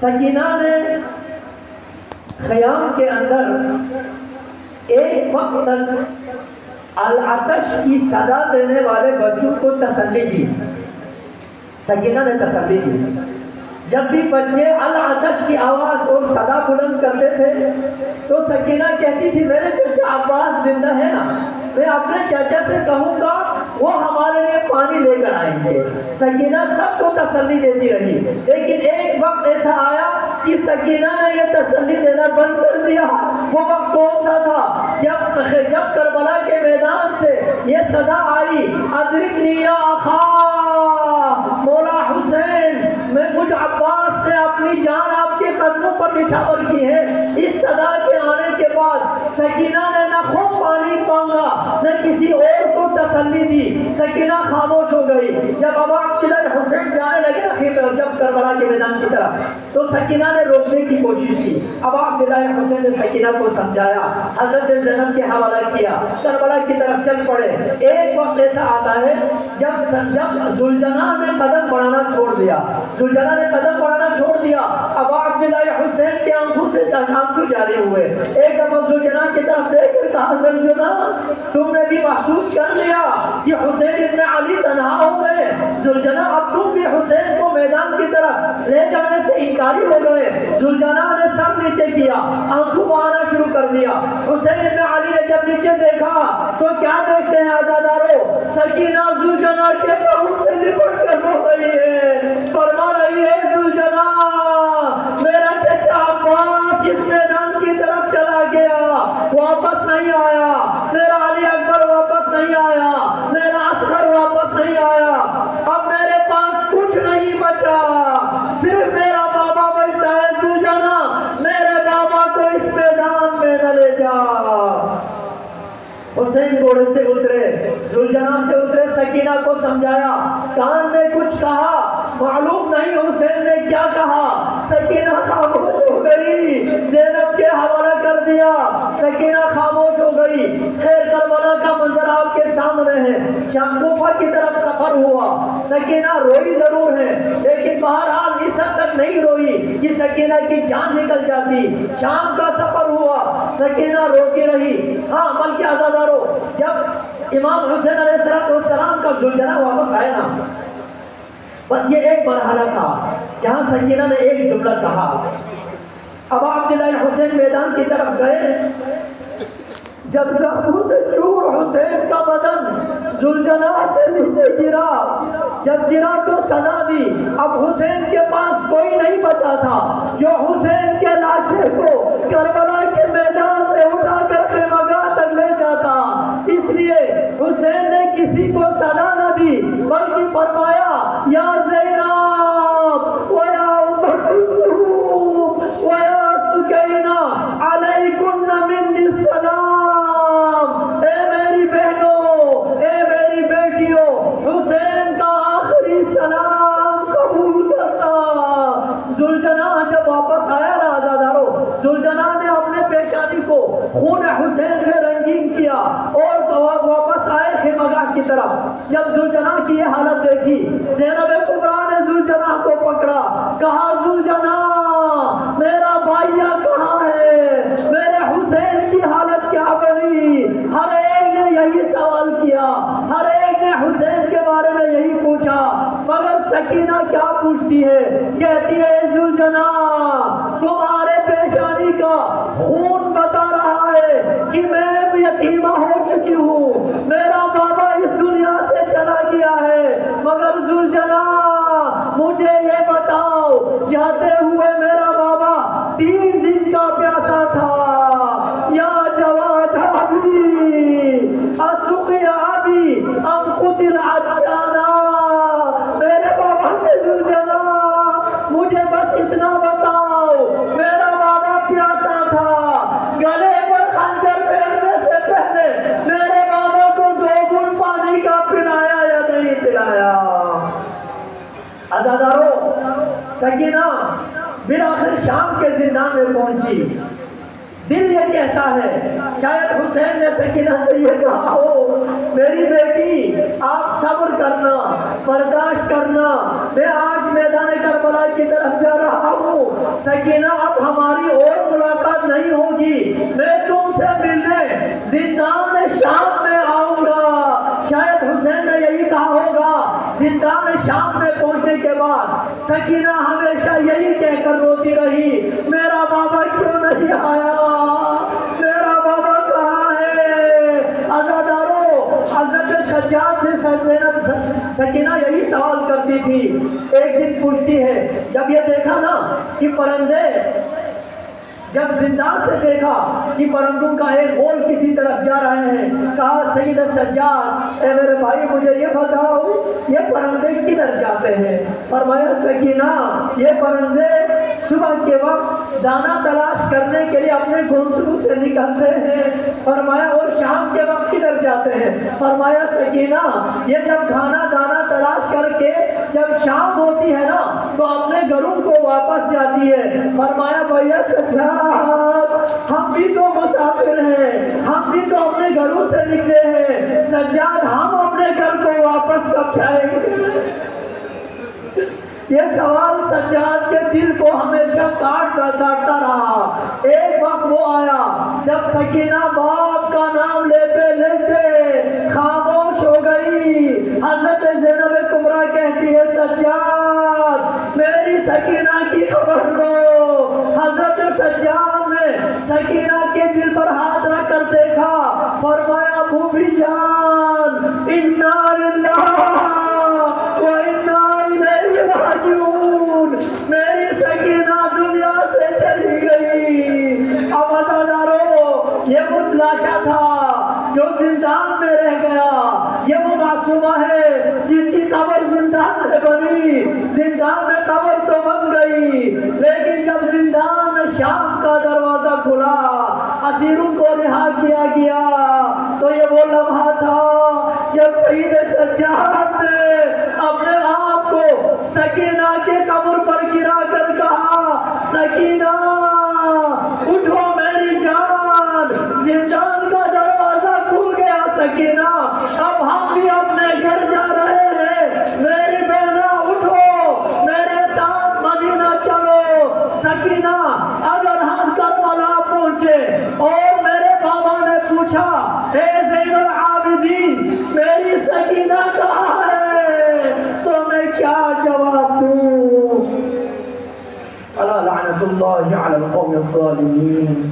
سکینہ نے خیام کے اندر ایک وقت تک العطش کی صدا دینے والے بچوں کو تسلی دی. سکینہ نے تسلی دی. جب بھی بچے العطش کی آواز اور صدا بلند کرتے تھے تو سکینہ کہتی تھی میرے چچا عباس زندہ ہے نا، میں اپنے چچا سے کہوں گا وہ ہمارے لیے پانی لے کر آئیں گے. سکینہ سب کو تسلی دیتی رہی، لیکن ایک وقت ایسا آیا کہ سکینہ نے یہ تسلی دینا بند کر دیا. وہ وقت کون سا تھا؟ جب کربلا کے میدان سے یہ صدا آئی، ادرکنی یا آخا مولا حسین، میں مجھ عباس سے اپنی جان آپ کے قدموں پر نچھاور کی ہے. اس صدا کے آنے کے بعد سکینہ نے نہ خود پانی مانگا نہ کسی اور کو تسلی دی. سکینہ خاموش ہو گئی. جب ابو عبداللہ حسین جانے لگے آخر طرف، جب کربلا کے میدان کی طرف، تو سکینہ نے روکنے کی کوشش کی. ابو عبداللہ حسین نے سکینہ کو سمجھایا، حضرت زینب کے حوالہ کیا، کربلا کی طرف چل پڑے. ایک وقت ایسا آتا ہے جب ذوالجناح نے قدم بڑھانا چھوڑ دیا. ذوالجناح نے قدم بڑھانا چھوڑ دیا. ابو عبداللہ حسین کے آنکھوں سے آنسو جاری ہوئے. ایک دفعہ ذوالجناح کی طرف دیکھ کر کہا ذوالجناح تم نے بھی محسوس کر لیا کہ حسین ابن علی تنہا ہو گئے. ذوالجناح اب تم بھی حسین کو میدان کی طرف لے جانے سے انکاری ہو گئے. ذوالجناح نے سر نیچے کیا، آنسو بہانا شروع کر دیا. حسین ابن علی نے جب نیچے دیکھا تو کیا دیکھتے ہیں عزادارو؟ سکینہ ذوالجناح کے پاؤں سے لپٹ کر رو رہی ہے، فرما رہی ہے ذوالجناح میرا چچا عباس اس میدان کی طرف چلا گیا، واپس نہیں آیا. میرا علی اکبر واپس نہیں آیا، میرا اصغر واپس نہیں آیا. اب میرے پاس کچھ نہیں بچا، صرف میرا بابا بچتا ہے. ذوالجناح میرے بابا کو اس میدان میں نہ لے جا. حسین گھوڑے سے اترے، ذوالجناح سے اترے، سکینہ کو سمجھایا. کان نے کچھ کہا، معلوم نہیں حسین نے کیا کہا. سکینہ خاموش ہو گئی، زینب کے حوالہ کر دیا. سکینہ خاموش ہو گئی. خیر کربلا کا منظر آپ کے سامنے ہے. شام کوفہ کی طرف سفر ہوا. سکینہ روئی ضرور ہے لیکن بہرحال اس حد تک نہیں روئی کہ سکینہ کی جان نکل جاتی. شام کا سفر ہوا، سکینہ روتی رہی. ہاں بلکہ عزادارو، جب امام حسین علیہ السلام کا ذوالجناح واپس آیا نا، بس یہ ایک مرحلہ تھا جہاں سکینہ نے ایک جملہ کہا. ابو عبداللہ حسین میدان کی طرف گئے. جب زخموں سے چور حسین کا بدن ذوالجناح سے نیچے گرا، جب گرا تو صدا دی. اب حسین کے پاس کوئی نہیں بچا تھا جو حسین کے لاشے کو کربلا کے میدان سے اٹھا کر خیمگاہ تک لے جاتا. اس لیے حسین نے کسی کو صدا نہ دی بلکہ فرمایا یا زینب و یا ام کلثوم و یا سکینہ علیکن منی السلام. اے میری بہنوں، اے میری بیٹیوں، حسین کا آخری سلام قبول کرنا. ذوالجناح جب واپس آیا نا عزادارو، ذوالجناح نے اپنے پیشانی کو خون حسین سے رنگین کیا اور واپس آئے خیمگاہ کی طرف. جب ذوالجناح کی یہ حالت دیکھی، زینب کبریٰ نے ذوالجناح کو پکڑا، کہا ذوالجناح میرا بھائیا کہاں ہے؟ میرے حسین کی حالت کیا بنی؟ ہر ایک نے یہی سوال کیا، ہر ایک نے حسین کے بارے میں یہی پوچھا، مگر سکینہ کیا پوچھتی ہے؟ کہتی ہے ذوالجناح تمہارے پیشانی کا خون بتا رہا ہے کہ میں یتیمہ ہو چکی ہوں، میرا بابا اس دنیا سے چلا گیا ہے. مگر ذوالجناح مجھے یہ بتاؤ، جاتے ہوئے میرا بابا 3 دن کا پیاسا تھا. یا جواد ابی اسقی ابی ام قتل عطشانا. میرے بابا سے ذوالجناح مجھے بس اتنا بتاؤ، میرا بابا پیاسا تھا، گلے پر خنجر پھیرنے سے پہلے میرے بابا کو 2 گھونٹ پانی کا پلایا یا نہیں پلایا؟ عزادارو، سکینہ بالآخر شام کے زندان میں پہنچی. دل یہ کہتا ہے شاید حسین نے سکینہ سے یہ کہا ہو میری بیٹی آپ صبر کرنا، برداشت کرنا، میں آج میدان کربلا کی طرف جا رہا ہوں، سکینہ اب ہماری اور ملاقات نہیں ہوگی، میں تم سے ملنے زندان شام میں آؤں گا۔ شاید حسین نے یہی کہا ہوگا۔ زندان شام میں پہنچنے کے بعد سکینہ ہمیشہ یہی کہہ کر روتی رہی، میرا بابا کیوں نہیں آیا، میرا بابا کہاں ہے؟ عزادارو، حضرت سجاد سے سکینہ یہی سوال کرتی تھی۔ ایک دن پوچھتی ہے، جب یہ دیکھا نا کہ پرندے، جب زندان سے دیکھا کہ پرندوں کا ایک گول کسی طرف جا رہے ہیں، کہا سید سجاد اے میرے بھائی مجھے یہ بتاؤ یہ پرندے کدھر جاتے ہیں؟ فرمایا سکینہ یہ پرندے صبح کے وقت دانا تلاش کرنے کے لیے اپنے گھونسلوں سے نکلتے ہیں۔ فرمایا اور شام کے وقت کدھر جاتے ہیں؟ فرمایا سکینہ یہ جب کھانا دانا تلاش کر کے جب شام ہوتی ہے نا تو اپنے گھروں کو واپس جاتی ہے۔ فرمایا بھیا سجاد ہم بھی تو مسافر ہیں، ہم بھی تو اپنے گھروں سے نکلے ہیں، سجاد ہم اپنے گھر کو واپس کب جائیں گے؟ یہ سوال سجاد کے دل کو ہمیشہ کاٹتا رہا۔ ایک وقت وہ آیا جب سکینہ باپ کا نام لیتے لیتے خاموش ہو گئی۔ حضرت زینب کبریٰ کہتی ہے سجاد میری سکینہ کی خبر لو۔ حضرت سجاد نے سکینہ کے دل پر ہاتھ رکھ کر دیکھا، فرمایا پھوپھی جان انا للہ و انا الیہ راجعون، میری سکینہ دنیا سے چلی گئی۔ اب عزادارو یہ وہ لاشا تھا جو زندان میں رہ گیا، یہ وہ معصومہ ہے جس کی قبر زندان میں بنی، زندان میں قبر تو بن گئی، لیکن جب زندان شام کا دروازہ کھلا اسیروں کو رہا کیا گیا تو یہ وہ لمحہ تھا جب سید سجاد نے اپنے آپ کو سکینہ کے قبر پر گرا کر کہا سکینہ اٹھو میری جان، زندان کا دروازہ کھل گیا سکینہ، اب ہم بھی اپنے گھر جا رہے ہیں، میری بہنہ اٹھو میرے ساتھ مدینہ چلو۔ سکینہ اگر ہم کربلا پہنچے اور میرے بابا نے پوچھا اے زین العابدین میری سکینہ کہاں ہے تو میں کیا جواب دوں؟ الا لعنت اللہ علی القوم الظالمین۔